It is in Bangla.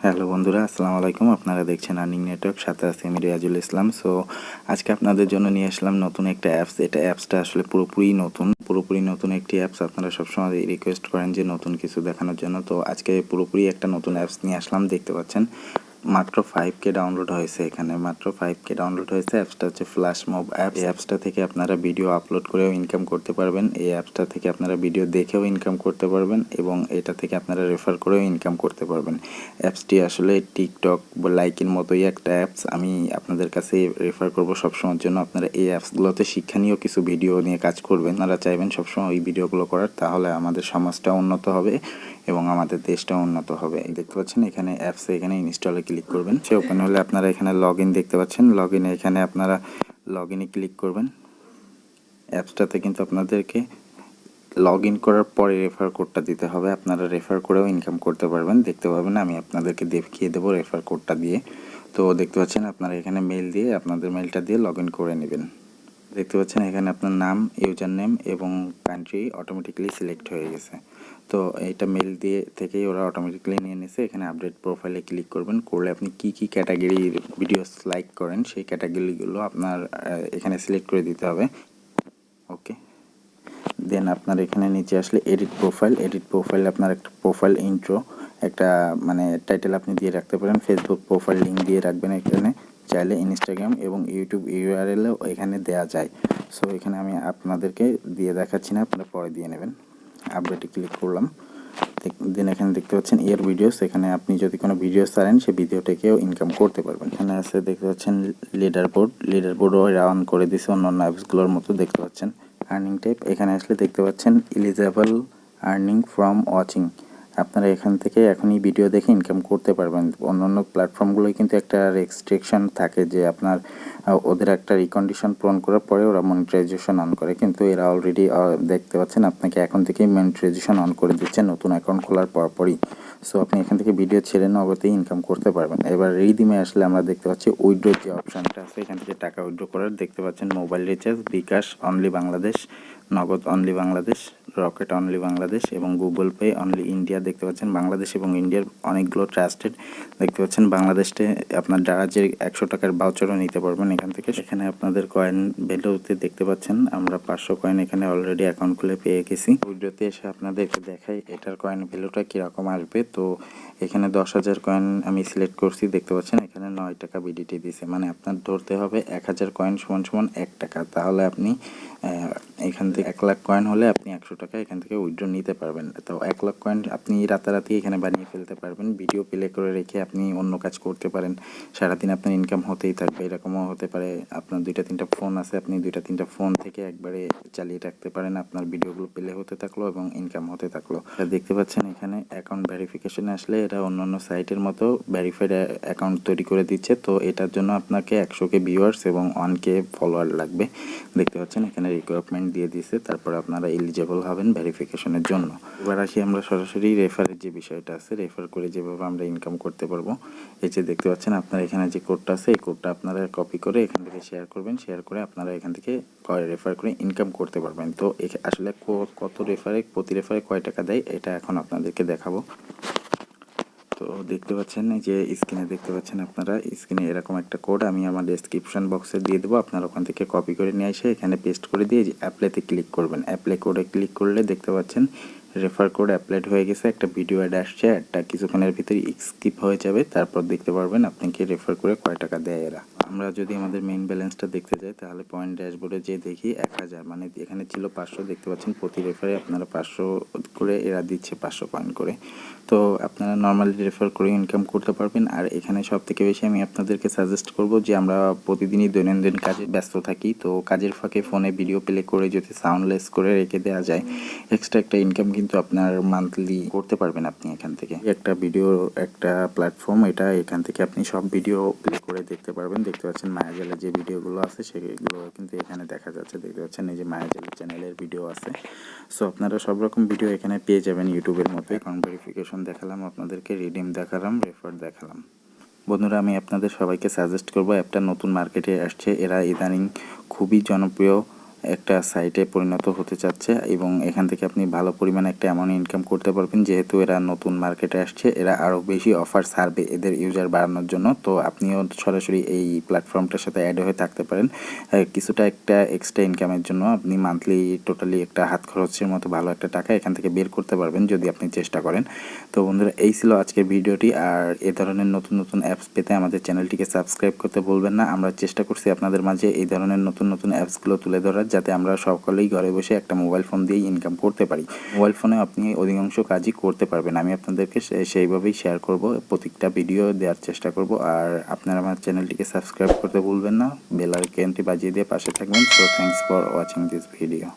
হ্যালো বন্ধুরা, আসসালামু আলাইকুম। আপনারা দেখছেন আর্নিং নেটওয়ার্ক, সাথে আছে আমি রিয়াজুল ইসলাম। সো আজকে আপনাদের জন্য নিয়ে আসলাম নতুন একটা অ্যাপস। অ্যাপসটা আসলে পুরোপুরি নতুন একটি অ্যাপস। আপনারা সবসময় রিকোয়েস্ট করেন যে নতুন কিছু দেখানোর জন্য, তো আজকে পুরোপুরি একটা নতুন অ্যাপস নিয়ে আসলাম। দেখতে পাচ্ছেন মাত্র 5K ডাউনলোড হয়েছে। এখানে মাত্র 5K ডাউনলোড হয়েছে। অ্যাপসটা হচ্ছে ফ্ল্যাশ মব অ্যাপস। এই অ্যাপসটা থেকে আপনারা ভিডিও আপলোড করেও ইনকাম করতে পারবেন। এই অ্যাপসটা থেকে আপনারা ভিডিও দেখেও ইনকাম করতে পারবেন এবং এটা থেকে আপনারা রেফার করেও ইনকাম করতে পারবেন। অ্যাপসটি আসলে টিকটক বা লাইকের মতোই একটা অ্যাপস। আমি আপনাদের কাছে রেফার করব সবসময়ের জন্য আপনারা এই অ্যাপসগুলোতে শিক্ষণীয় কিছু ভিডিও নিয়ে কাজ করবেন। আপনারা চাইবেন সবসময় ওই ভিডিওগুলো করার, তাহলে আমাদের সমাজটা উন্নত হবে এবং আমাদের দেশটা উন্নত হবে। দেখতে পাচ্ছেন এখানে অ্যাপসে এখানে ইনস্টলে ক্লিক করবেন। সে ওপেন হলে আপনারা এখানে লগ ইন দেখতে পাচ্ছেন। লগ ইনে এখানে আপনারা লগ ইনে ক্লিক করবেন। অ্যাপসটাতে কিন্তু আপনাদেরকে লগ ইন করার পরে রেফার কোডটা দিতে হবে। আপনারা রেফার করেও ইনকাম করতে পারবেন। দেখতে পাবেন আমি আপনাদেরকে দেখিয়ে দেবো রেফার কোডটা দিয়ে। তো দেখতে পাচ্ছেন আপনারা এখানে মেল দিয়ে আপনাদের মেলটা দিয়ে লগ ইন করে নেবেন। দেখতে পাচ্ছেন এখানে আপনার নাম, ইউজার নেম এবং কান্ট্রি অটোমেটিক্যালি সিলেক্ট হয়ে গেছে। তো এইটা মেল দিয়ে থেকেই ওরা অটোমেটিক্যালি নিয়ে নিয়েছে। এখানে আপডেট প্রোফাইলে ক্লিক করবেন। করলে আপনি কি কি ক্যাটাগরির ভিডিওস লাইক করেন সেই ক্যাটাগরিগুলো আপনার এখানে সিলেক্ট করে দিতে হবে। ওকে, দেন আপনার এখানে নিচে আসলে এডিট প্রোফাইল আপনার একটা প্রোফাইল ইন্ট্রো একটা মানে টাইটেল আপনি দিয়ে রাখতে পারেন। ফেসবুক প্রোফাইল লিঙ্ক দিয়ে রাখবেন এখানে, চাইলে ইনস্টাগ্রাম এবং ইউটিউব ইউআরএলও এখানে দেওয়া যায়। সো এখানে আমি আপনাদেরকে দিয়ে দেখাচ্ছি না, আপনারা পরে দিয়ে নেবেন। আপডেটে ক্লিক করলাম। দেন এখানে দেখতে পাচ্ছেন ইয়ার ভিডিওস। এখানে আপনি যদি কোনো ভিডিও ছাড়েন সেই ভিডিওটাকেও ইনকাম করতে পারবেন। এখানে আছে দেখতে পাচ্ছেন লিডার বোর্ডও রান করে দিছে অন্যান্য অ্যাপসগুলোর মতো। দেখতে পাচ্ছেন আর্নিং টাইপ, এখানে আসলে দেখতে পাচ্ছেন এলিজেবল আর্নিং ফ্রম ওয়াচিং। আপনারা এখান থেকে এখনই ভিডিও দেখে ইনকাম করতে পারবেন। অন্যান্য প্ল্যাটফর্মগুলোই কিন্তু একটা রেস্ট্রিকশন থাকে যে আপনার ওদের একটা রিকন্ডিশন পূরণ করার পরে ওরা মনিটাইজেশন অন করে, কিন্তু এরা অলরেডি দেখতে পাচ্ছেন আপনাকে এখন থেকেই মনিটাইজেশন অন করে দিচ্ছে নতুন অ্যাকাউন্ট খোলার পরপরই। সো আপনি এখান থেকে ভিডিও ছেড়ে নগদেই ইনকাম করতে পারবেন। এবার রিডিমে আসলে আমরা দেখতে পাচ্ছি উইথড্র যে অপশানটা আছে, এখান থেকে টাকা উইথড্র করার দেখতে পাচ্ছেন মোবাইল রিচার্জ, বিকাশ অনলি বাংলাদেশ, নগদ only Bangladesh, rocket only Bangladesh এবং গুগল পে অনলি ইন্ডিয়া। দেখতে পাচ্ছেন বাংলাদেশ এবং ইন্ডিয়ার অনেকগুলো ট্রাস্টেড। দেখতে পাচ্ছেন বাংলাদেশে আপনার যারা যে 100 টাকার ভাউচারও নিতে পারবেন এখান থেকে। এখানে আপনাদের কয়েন ভ্যালুতে দেখতে পাচ্ছেন আমরা 500 কয়েন এখানে অলরেডি অ্যাকাউন্ট খুলে পেয়ে গেছি। ভিডিওতে এসে আপনাদেরকে দেখাই এটার কয়েন ভ্যালুটা কীরকম আসবে। তো এখানে 10,000 কয়েন আমি সিলেক্ট করছি। দেখতে পাচ্ছেন এখানে 9 টাকা বিডিটি দিছে, মানে আপনার ধরতে হবে 1000 কয়েন সমান সমান 1 টাকা। তাহলে আপনি এখান থেকে 1 লাখ কয়েন হলে আপনি 100 টাকা এখান থেকে উইথড্র নিতে পারবেন। তো 1 লাখ কয়েন আপনি রাতারাতি এখানে বানিয়ে ফেলতে পারবেন। ভিডিও প্লে করে রেখে আপনি অন্য কাজ করতে পারেন। সারাদিন আপনার ইনকাম হতেই থাকবে। এরকমও হতে পারে আপনার 2-3টা ফোন আছে, আপনি 2-3টা ফোন থেকে একবারে চালিয়ে রাখতে পারেন। আপনার ভিডিওগুলো প্লে হতে থাকলো এবং ইনকাম হতে থাকলো। দেখতে পাচ্ছেন এখানে অ্যাকাউন্ট ভেরিফিকেশনে আসলে এটা অন্যান্য সাইটের মতো ভেরিফাইড অ্যাকাউন্ট তৈরি করে দিচ্ছে। তো এটার জন্য আপনাকে 100K ভিউয়ার্স এবং 1K ফলোয়ার লাগবে। দেখতে পাচ্ছেন এখানে রিকোয়ারমেন্ট দিয়ে দিয়েছে, তারপর আপনারা এলিজেবল হবেন ভেরিফিকেশনের জন্য। এবার আসি আমরা সরাসরি রেফারের যে বিষয়টা আছে, রেফার করে যেভাবে আমরা ইনকাম করতে পারবো। এই যে দেখতে পাচ্ছেন আপনারা এখানে যে কোডটা আছে, এই কোডটা আপনারা কপি করে এখান থেকে শেয়ার করবেন। শেয়ার করে আপনারা এখান থেকে রেফার করে ইনকাম করতে পারবেন। তো আসলে কত রেফারে প্রতি রেফারে কয় টাকা দেয় এটা এখন আপনাদেরকে দেখাবো। তো দেখতে পাচ্ছেন এই যে স্ক্রিনে দেখতে পাচ্ছেন আপনারা স্ক্রিনে এরকম একটা কোড আমি আমার ডেসক্রিপশন বক্সে দিয়ে দেবো। আপনারা ওখান থেকে কপি করে নিয়ে এসে এখানে পেস্ট করে দিয়ে অ্যাপ্লাইতে ক্লিক করবেন। অ্যাপ্লাই কোডে ক্লিক করলে দেখতে পাচ্ছেন রেফার কোড অ্যাপ্লাইড হয়ে গেছে। একটা ভিডিও অ্যাড আসছে, অ্যাডটা কিছুক্ষণের ভিতরে স্কিপ হয়ে যাবে। তারপর দেখতে পারবেন আপনাকে রেফার করে কয় টাকা দেয় এরা। আমরা যদি আমাদের মেইন ব্যালেন্সটা দেখতে যাই তাহলে পয়েন্ট ড্যাশবোর্ডে যে দেখি 1000, মানে এখানে ছিল 500। দেখতে পাচ্ছেন প্রতি রেফারে আপনারা 500 করে এরা দিচ্ছে 500 পয়েন্ট করে। তো আপনারা নর্মালি রেফার করে ইনকাম করতে পারবেন। আর এখানে সব থেকে বেশি আমি আপনাদেরকে সাজেস্ট করব যে আমরা প্রতিদিনই দৈনন্দিন কাজে ব্যস্ত থাকি, তো কাজের ফাঁকে ফোনে ভিডিও প্লে করে যদি সাউন্ডলেস করে রেখে দেওয়া যায় এক্সট্রা একটা ইনকাম কিন্তু আপনার মান্থলি করতে পারবেন আপনি এখান থেকে। একটা ভিডিও একটা প্ল্যাটফর্ম এটা, এখান থেকে আপনি সব ভিডিও প্লে করে দেখতে পারবেন। দেখতে পাচ্ছেন মায়াজালের যে ভিডিওগুলো আছে সেগুলো কিন্তু এখানে দেখা যাচ্ছে। দেখতে পাচ্ছেন এই যে মায়াজালের চ্যানেলের ভিডিও আছে। সো আপনারা সব রকম ভিডিও এখানে পেয়ে যাবেন ইউটিউবের মতো। অ্যাকাউন্ট ভেরিফিকেশন দেখালাম আপনাদেরকে, রিডিম দেখালাম, রেফার দেখালাম। বন্ধুরা আমি আপনাদের সবাইকে সাজেস্ট করব, অ্যাপটা নতুন মার্কেটে আসছে। এরা ইদানিং খুবই জনপ্রিয় একটা সাইটে পরিণত হতে চাচ্ছে এবং এখান থেকে আপনি ভালো পরিমাণে একটা অ্যামাউন্ট ইনকাম করতে পারবেন। যেহেতু এরা নতুন মার্কেটে আসছে, এরা আরও বেশি অফার ছাড়বে এদের ইউজার বাড়ানোর জন্য। তো আপনিও সরাসরি এই প্ল্যাটফর্মটার সাথে অ্যাড হয়ে থাকতে পারেন। কিছুটা একটা এক্সট্রা ইনকামের জন্য আপনি মান্থলি টোটালি একটা হাত খরচের মতো ভালো একটা টাকা এখান থেকে বের করতে পারবেন যদি আপনি চেষ্টা করেন। তো বন্ধুরা, এই ছিল আজকের ভিডিওটি। আর এ ধরনের নতুন নতুন অ্যাপস পেতে আমাদের চ্যানেলটিকে সাবস্ক্রাইব করতে ভুলবেন না। আমরা চেষ্টা করছি আপনাদের মাঝে এই ধরনের নতুন নতুন অ্যাপসগুলো তুলে ধরার, যাতে আমরা সকলেই ঘরে বসে একটা মোবাইল ফোন দিয়েই ইনকাম করতে পারি। মোবাইল ফোনে আপনি অধিকাংশ কাজই করতে পারবেন। আমি আপনাদেরকে সেইভাবেই শেয়ার করব, প্রত্যেকটা ভিডিও দেওয়ার চেষ্টা করব। আর আপনারা আমার চ্যানেলটিকে সাবস্ক্রাইব করতে ভুলবেন না, বেল আইকনটি বাজিয়ে দিয়ে পাশে থাকবেন। So thanks for watching this video.